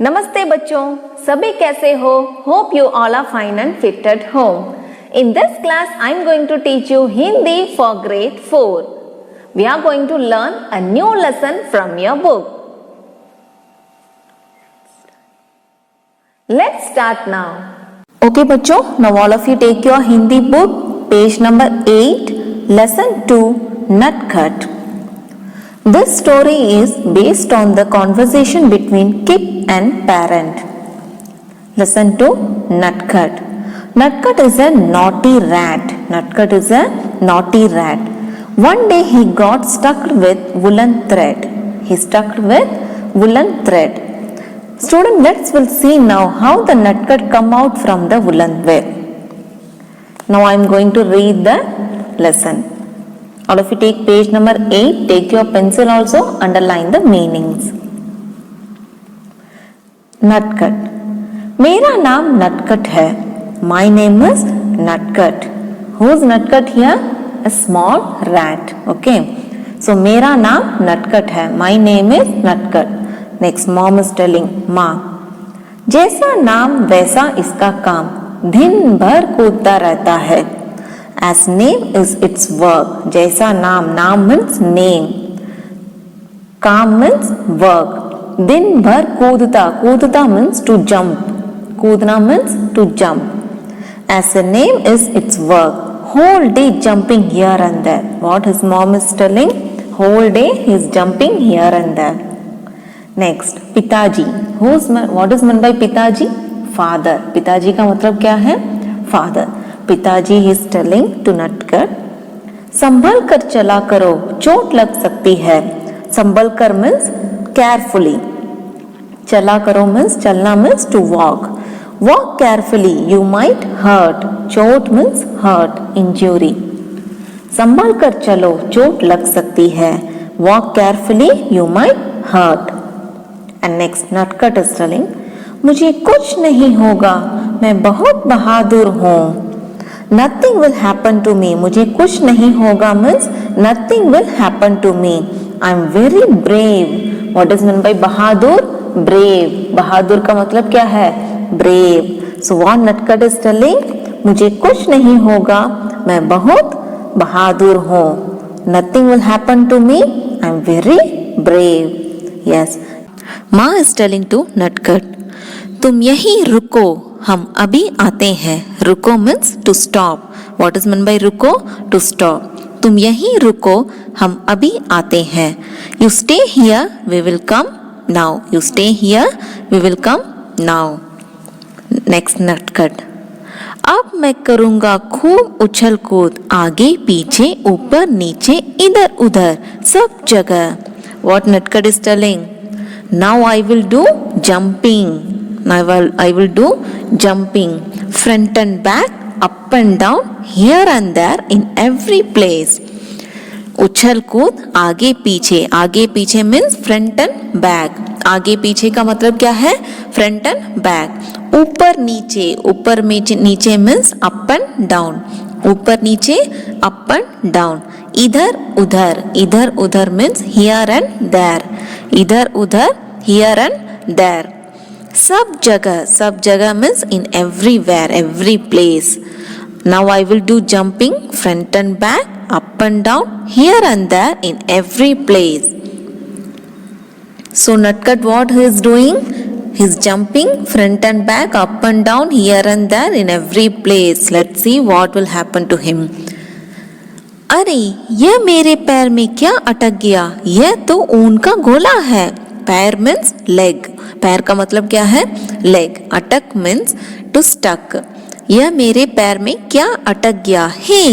नमस्ते बच्चों, सभी कैसे हो? Hope you all are fine and fit at home. In this class, I am going to teach you Hindi for grade 4. We are going to learn a new lesson from your book. Let's start now. Okay बच्चों, now all of you take your Hindi book, page number 8, lesson 2, Nutcut. This story is based on the conversation between Kip and parent. Listen to Nutcut. Nutcut is a naughty rat. Nutcut is a naughty rat. One day he got stuck with woolen thread. He stuck with woolen thread. Student, let's will see now how the Nutcut come out from the woolen web. Now I am going to read the lesson. All of you take page number 8, take your pencil also, underline the meanings. Nutcut. मेरा नाम नटखट है. My name is Nutcut. Who's Nutcut here? A small rat. Okay. So मेरा नाम नटखट है. My name is Nutcut. Next, mom is telling, माँ, जैसा नाम वैसा इसका काम, दिन भर कूदता रहता है. As name is its work. जैसा नाम, नाम means name, काम means work. दिन भर कूदता, कूदता means to jump, कूदना means to jump. As a name is its work. Whole day jumping here and there. What his mom is telling? Whole day he is jumping here and there. Next, पिताजी. What is meant by पिताजी? Father. पिताजी का मतलब क्या है? Father. पिताजी is telling to Nutcut, संभल कर चला करो, चोट लग सकती है. संभल कर means carefully. चला करो means चलना means to walk. Walk carefully, you might hurt. चोट means hurt, injury. संभल कर चलो, चोट लग सकती है. Walk carefully, you might hurt. And next, Nutcut is telling, मुझे कुछ नहीं होगा, मैं बहुत बहादुर हूँ. Nothing will happen to me. मुझे कुछ नहीं होगा means nothing will happen to me. I am very brave. What is meant by Bahadur? Brave. बहादुर का मतलब क्या है? Brave. So what Nutcut is telling? मुझे कुछ नहीं होगा, मैं बहुत बहादुर हूँ. Nothing will happen to me. I am very brave. Yes. माँ is telling to Nutcut, तुम यहीं रुको, हम अभी आते हैं. रुको means to stop. What is meant by रुको? To stop. तुम यहीं रुको, हम अभी आते हैं. You stay here, we will come now. You stay here, we will come now. Next, Nutcut. अब मैं करूँगा खूब उछल कूद, आगे पीछे ऊपर नीचे इधर उधर सब जगह. What Nutcut is telling? Now I will do jumping. I will do jumping, front and back, up and down, here and there, in every place. उछल कूद, आगे पीछे means front and back. आगे पीछे का मतलब क्या है? Front and back. ऊपर नीचे means up and down. ऊपर नीचे, up and down. इधर उधर means here and there. इधर उधर, here and there. सब जगह means in everywhere, every place. Now I will do jumping, front and back, up and down, here and there, in every place. So Nutcut, what he is doing? He is jumping front and back, up and down, here and there, in every place. Let's see what will happen to him. अरे यह मेरे पैर में क्या अटक गया? यह तो ऊन का गोला है. पैर means leg. पैर का मतलब क्या है? leg. अटक means to stuck. यह मेरे पैर में क्या अटक गया? Hey,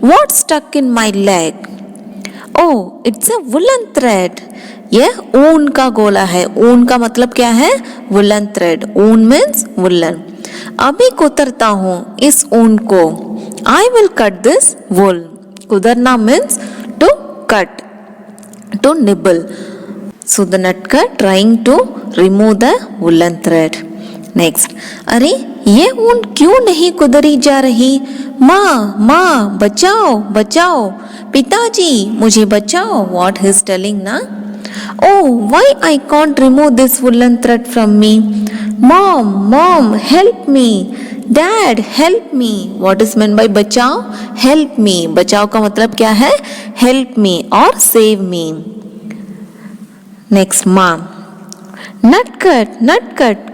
what stuck in my leg? Oh, it's a woolen thread. यह ऊन का गोला है. ऊन का मतलब क्या है? woolen thread. ऊन means woolen. अभी कुतरता हूँ इस ऊन को. I will cut this wool. कुतरना means to cut, to nibble. So the Nutcut trying to remove the woolen thread. Next, अरे ये ऊन क्यों नहीं कुदरी जा रही? माँ बचाओ, पिताजी मुझे बचाओ. What he is telling ना? Oh, why I can't remove this woolen thread from me? Mom, help me. Dad, help me. What is meant by बचाओ? Help me. बचाओ का मतलब क्या है? Help me or save me. Next, mom. Nutcut,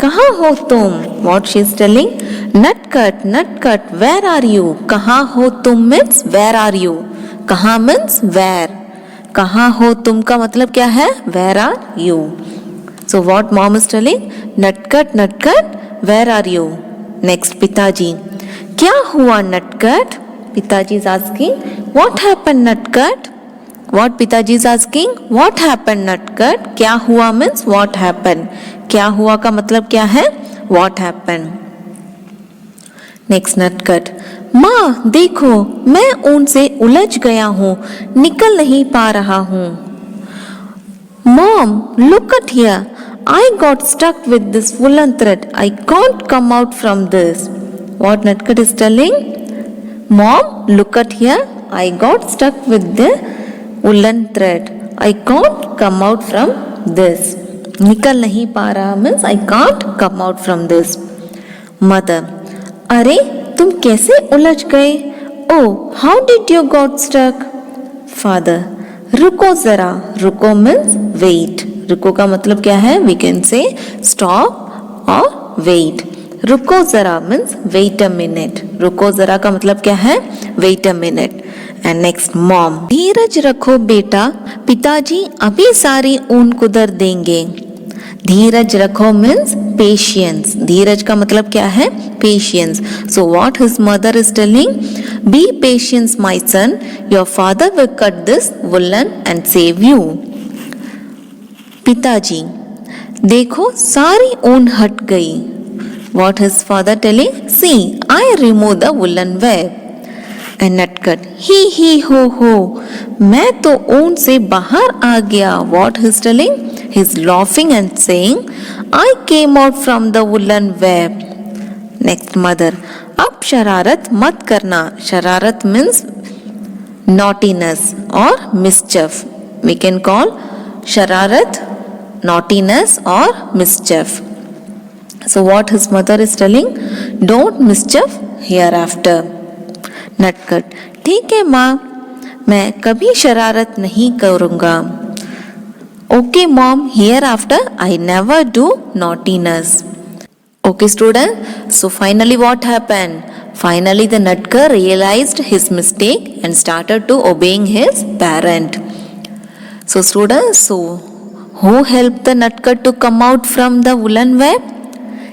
कहाँ हो तुम? What she is telling? Nutcut, where are you? कहाँ हो तुम means where are you? कहाँ means where? कहाँ हो तुम का मतलब क्या है? Where are you? So what mom is telling? Nutcut, where are you? Next, पिताजी. क्या हुआ Nutcut? पिताजी is asking, what happened Nutcut? What पिताजी is asking? What happened Nutcut? क्या हुआ means what happened? क्या हुआ का मतलब क्या है? What happened? Next, Nutcut. माँ देखो, मैं ऊन से उलझ गया हूँ, निकल नहीं पा रहा हूँ. Mom, look at here. I got stuck with this woolen thread. I can't come out from this. What Nutcut is telling? Mom, look at here. I got stuck with the woolen thread. I can't come out from this. निकल नहीं पा रहा means I can't come out from this. Mother, अरे तुम कैसे उलझ गए? Oh, how did you got stuck? Father, रुको जरा. रुको means wait. रुको का मतलब क्या है? We can say stop or wait. रुको जरा means wait a minute. रुको जरा का मतलब क्या है? Wait a minute. And next, mom. धीरज रखो बेटा, पिताजी अभी सारी ऊन कुदर देंगे. धीरज रखो means patience. धीरज का मतलब क्या है? Patience. So what his mother is telling? Be patient, my son. Your father will cut this woolen and save you. पिताजी, देखो सारी ऊन हट गई. What his father telling? See, I remove the woolen web. And Nutcut, ही हो, मैं तो ऊन से बाहर आ गया. What he's telling? He's laughing and saying, I came out from the woolen web. Next, mother, अब शरारत मत करना. शरारत means naughtiness or mischief. We can call shararat naughtiness or mischief. So what his mother is telling? Don't mischief hereafter. Nutcut, ठीक है माँ, मैं कभी शरारत नहीं करूँगा. Okay mom, hereafter I never do naughtiness. Okay student, so finally what happened? Finally the Nutcut realized his mistake and started to obeying his parent. So students, so who helped the Nutcut to come out from the woolen web?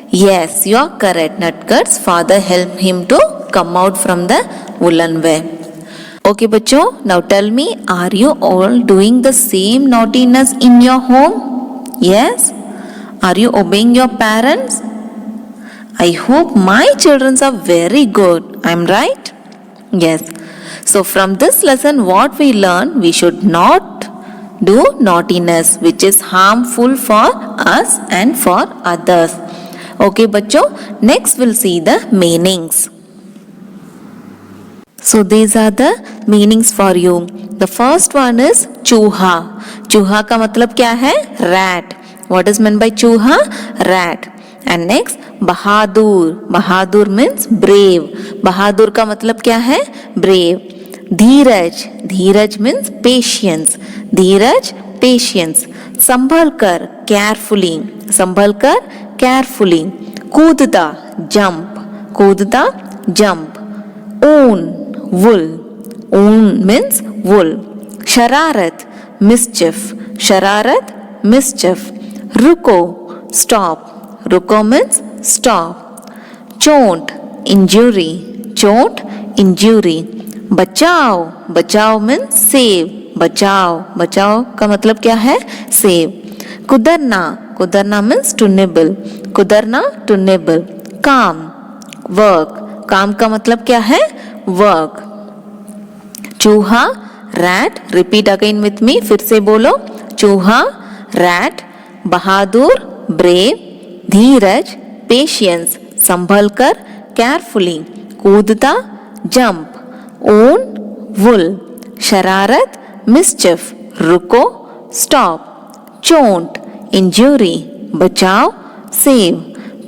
Yes, you are correct. Nutcut's father helped him to come out from the woolen web. Okay बच्चों, now tell me, are you all doing the same naughtiness in your home? Yes? Are you obeying your parents? I hope my children are very good. I'm right? Yes. So from this lesson what we learn, we should not do naughtiness which is harmful for us and for others. Okay बच्चों, next we'll see the meanings. So these are the meanings for you. The first one is चूहा. चूहा का मतलब क्या है? Rat. What is meant by चूहा? Rat. And next, Bahadur. Bahadur means brave. बहादुर का मतलब क्या है? Brave. धीरज. धीरज means patience. धीरज, patience. संभल कर, carefully. संभल कर, carefully. कूदता, jump. कूदता, jump. ऊन, wool. ऊन means wool. शरारत, mischief. शरारत, mischief. रुको, stop. रुको means stop. चोट, injury. चोट, injury. बचाओ. बचाओ means save. बचाओ. बचाओ का मतलब क्या है? save. कुदरना. कुदरना means to nibble. कुदरना, to nibble. काम, work. काम का मतलब क्या है? work. चूहा, rat. repeat again with me. फिर से बोलो. चूहा, rat. बहादुर, brave. धीरज, patience. संभल कर, carefully. कूदता, jump. ऊन, wool. शरारत, mischief. रुको, stop. चोट, injury, बचाव, save,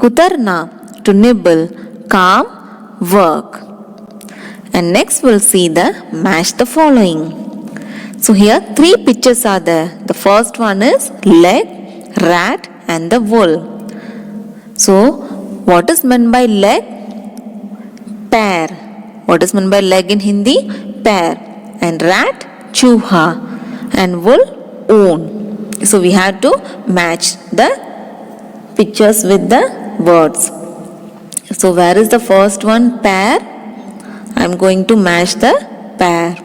कुतरना, to nibble, calm, work. And next we'll see the match the following. So here three pictures are there. The first one is leg, rat and the wool. So what is meant by leg? Pair. What is meant by leg in Hindi? Pair. And rat, chooha. And wool, oon. So we have to match the pictures with the words. So where is the first one? Pair. I am going to match the pair.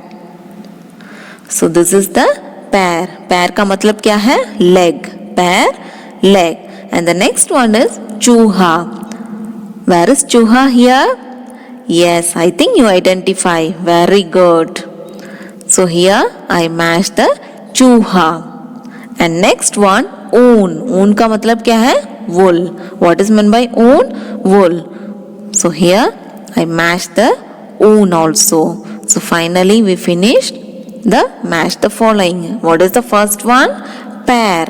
So this is the pair. Pair का मतलब क्या है? Leg. Pair, leg. And the next one is chooha. Where is chooha here? Yes, I think you identify. Very good. So here I match the chooha. And next one, oon. Oon का मतलब क्या है? Wool. What is meant by oon? Wool. So here I match the oon also. So finally we finished the match the following. What is the first one? Pair.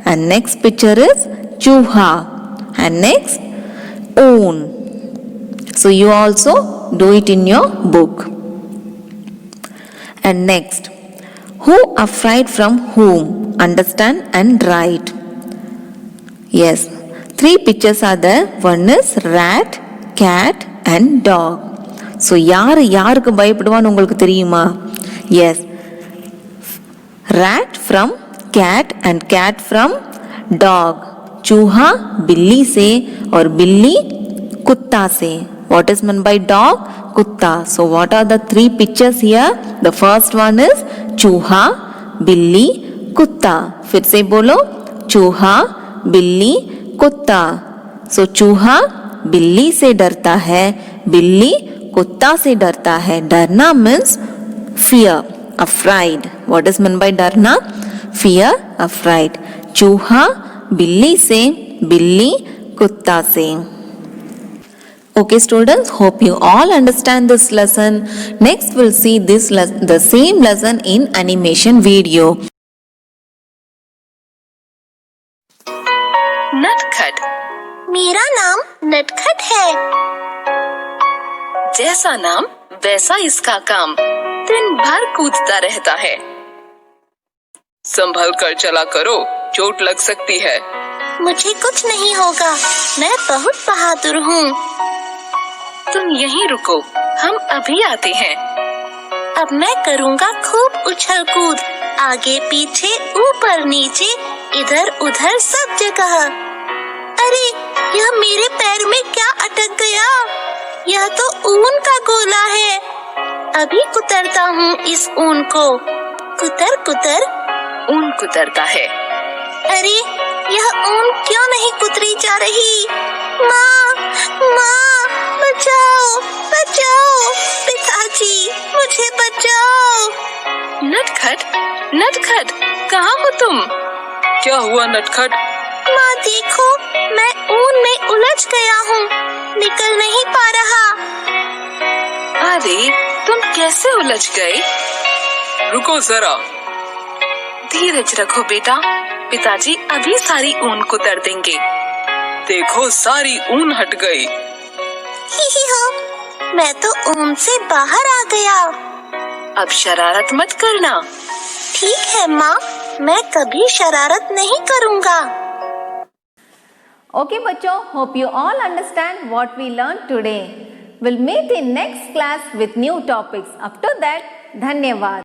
And next picture is chooha. And next oon. So you also do it in your book. And next, who afraid from whom? Understand and write. Yes, three pictures are there. One is rat, cat and dog. So யாருக்கு பயப்படுவான்னு உங்களுக்கு தெரியுமா? Yes, rat from cat and cat from dog. चूहा बिल्ली से और बिल्ली कुत्ता से. What is meant by dog? Kutta. So what are the three pictures here? The first one is चूहा, बिल्ली, कुत्ता. फिर से बोलो, चूहा, बिल्ली, कुत्ता. So चूहा बिल्ली से डरता है, बिल्ली कुत्ता से डरता है. डरना means fear, afraid. What is meant by डरना? Fear, afraid. चूहा बिल्ली से, बिल्ली कुत्ता से. Okay students, hope you all understand this lesson. Next we'll see the same lesson in animation video. नटखट. मेरा नाम नटखट है. जैसा नाम वैसा इसका काम, दिन भर कूदता रहता है. संभल कर चला करो, चोट लग सकती है. मुझे कुछ नहीं होगा, मैं बहुत बहादुर हूँ. तुम यहीं रुको, हम अभी आते हैं. अब मैं करूँगा खूब उछल कूद, आगे पीछे ऊपर नीचे इधर उधर सब जगह. अरे यह मेरे पैर में क्या अटक गया? यह तो ऊन का गोला है. अभी कुतरता हूँ इस ऊन को. कुतर कुतर ऊन कुतरता है. अरे यह ऊन क्यों नहीं कुतरी जा रही? माँ, माँ, बचाओ, बचाओ, पिताजी, मुझे बचाओ. नटखट, नटखट, कहाँ हो तुम? क्या हुआ नटखट? माँ देखो, मैं ऊन में उलझ गया हूँ, निकल नहीं पा रहा. अरे तुम कैसे उलझ गए? रुको जरा. धीरज रखो बेटा, पिताजी अभी सारी ऊन कुतर देंगे. देखो सारी ऊन हट गई. ही हो, मैं तो ऊन से बाहर आ गया. अब शरारत मत करना. ठीक है माँ, मैं कभी शरारत नहीं करूँगा. Okay बच्चों, hope you all understand what we learned today. We'll meet in next class with new topics. Up to that, धन्यवाद.